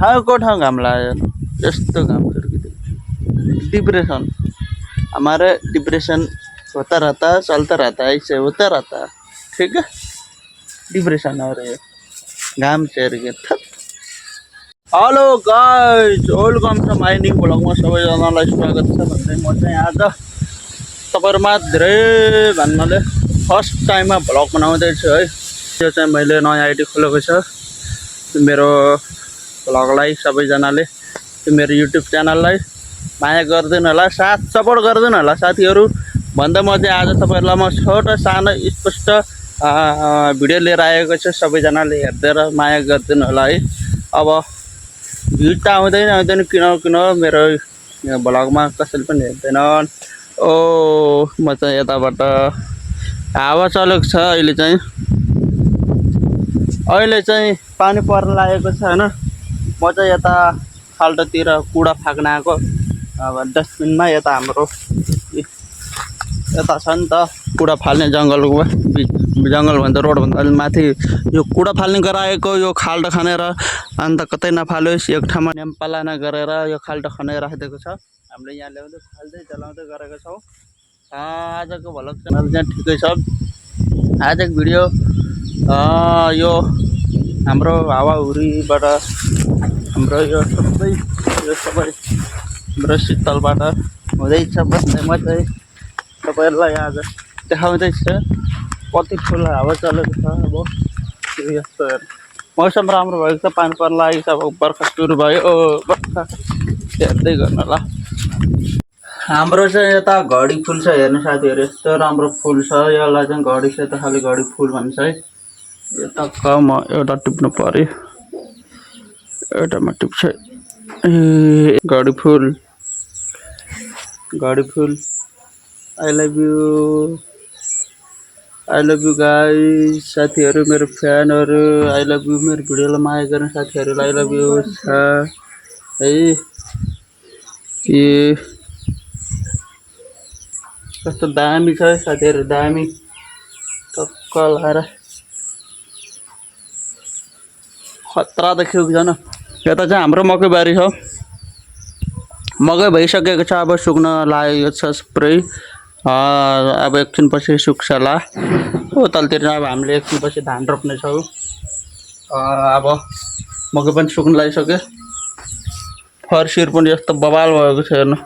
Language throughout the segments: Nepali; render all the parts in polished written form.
ठाउँको ठाउँ घाम लाग्यो यस्तो घाम डिप्रेशन हमारे डिप्रेशन होता रहता है, चलता रहता है, ऐसे होता रहता है। ठीक है, डिप्रेशन हो रही है घाम चेर के थप। हेलो गाइज, वेलकम टु माइनिङ ब्लगमा सबैजनालाई स्वागत छ भन्दै म चाहिँ आज तपाईहरुमा धेरै भन्नाले फर्स्ट टाइममा ब्लग बनाउँदैछु है। यो चाहिँ मैले नयाँ आइडी खोलेको छ। मेरो ब्लगलाई सबैजनाले मेरो युट्युब च्यानललाई माया गर्दिनु होला, साथ सपोर्ट गर्दिनु होला साथीहरु भन्दै म चाहिँ आज तपाईहरुलाई म छोटो सानो स्पष्ट भिडियो लिएर आएको छु। सबैजनाले हेर्दै र माया गर्दिनु होला है। अब भ्युज त आउँदैन किन मेरो ब्लगमा कसैले पनि हेर्दैनन्। ओ म चाहिँ यताबाट हावा चलेको छ। अहिले चाहिँ पानी पर्न लागेको छ हैन। म चाहिँ यता खाल्डोतिर कुडा फ्याँक्न आएको। अब डस्टबिनमा यता हाम्रो यता छ नि त कुडा फाल्ने जंगल भन्दा रोड भन्दा अलि माथि यो कुडा फाल्ने गराएको। यो खाल्डो खनेर अन्त कतै नफालोस् एक ठाउँमा नेमपालाना गरेर यो खाल्डो खनेर राखिदिएको छ। हामीले यहाँ ल्याउँदै फाल्दै जलाउँदै गरेका छौं। आजको भ्लग च्यानल चाहिँ ठिकै छ। आजको भिडियो यो हाम्रो हावाहुरीबाट हाम्रो यो सबै हाम्रो शीतलबाट हुँदैछ बस्ने। म चाहिँ तपाईहरुलाई आज देखाउँदैछु कति ठुलो हावा चलेको छ। अब यस्तो मौसम राम्रो भएको छ, पानी पर्न लागेको छ। अब बर्खा सुरु भयो। बर्खा हेर्दै गर्नु होला। हाम्रो चाहिँ यता घडी फुल छ हेर्नु साथीहरु, यस्तो राम्रो फुल छ। यसलाई चाहिँ घडी छ त खाली घडी फुल भन्छ है। यता म एउटा टिप्नु पर्यो, एउटामा टिप्छ। घडी फुल आई लभ यू गाइस। साथीहरु मेरो फ्यानहरु आई लभ यू। मेरो भिडियोलाई माया गर्ने साथीहरुलाई आई लभ यू छ है। कस्तो दामी छ साथीहरु, दामी टक्क लाएर खतरा देखियो जन। यता चाहिँ हाम्रो मकै बारी छ। मकै भइसकेको छ, अब सुक्न लागेको छ पुरै। अब एकछिन पछि सुक्छ होला। तलतिर अब हामीले एकछिन पछि धान रोप्ने छौं। अब मकै पनि सुक्न लागिसक्यो। फर्सीहरु पनि यस्तो बबाल भएको छ हेर्नु।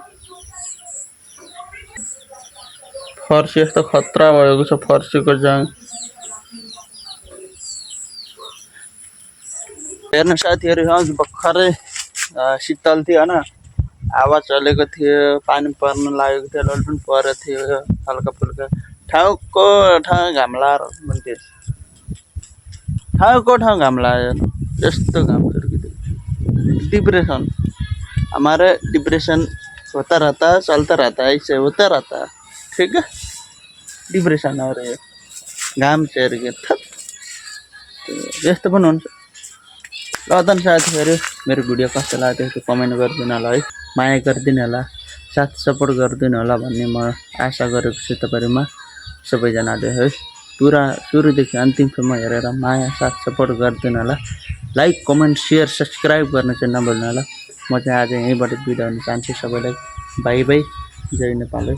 फर्सी यस्तो खतरा भएको छ फर्सीको जाङ हेर्नु साथीहरु। भर्खरै शीतल थियो हैन, हावा चलेको थियो, पानी पर्न लागेको थियो, लल पनि परेको थियो हल्का फुल्का। ठाउँको ठाउँ घाम लाएर भन्थे, ठाउँको ठाउँ घाम लाग्यो यस्तो घाम डिप्रेशन हमारे डिप्रेशन होता रहता है, चलता रहता है, ऐसे होता रहता है। ठीक है, डिप्रेशन हो रही है घाम चेर के थप। यस्तो पनि हुन्छ। ल त साथीहरु, मेरो भिडियो कस्तो लाग्यो त्यो कमेन्ट गरिदिनु होला है। माया गरिदिनु होला, साथ सपोर्ट गरिदिनु होला भन्ने म आशा गरेको छु तपाईहरुमा सबैजनाले है। पुरा सुरुदेखि अन्तिमसम्म हेरेर माया साथ सपोर्ट गरिदिनु होला। लाइक कमेन्ट शेयर सब्स्क्राइब गर्न चाहिँ नभुल्नु होला। म चाहिँ आज यहीँबाट बिदा हुन चाहन्छु। सबैलाई बाइ बाइ, जय नेपाल है।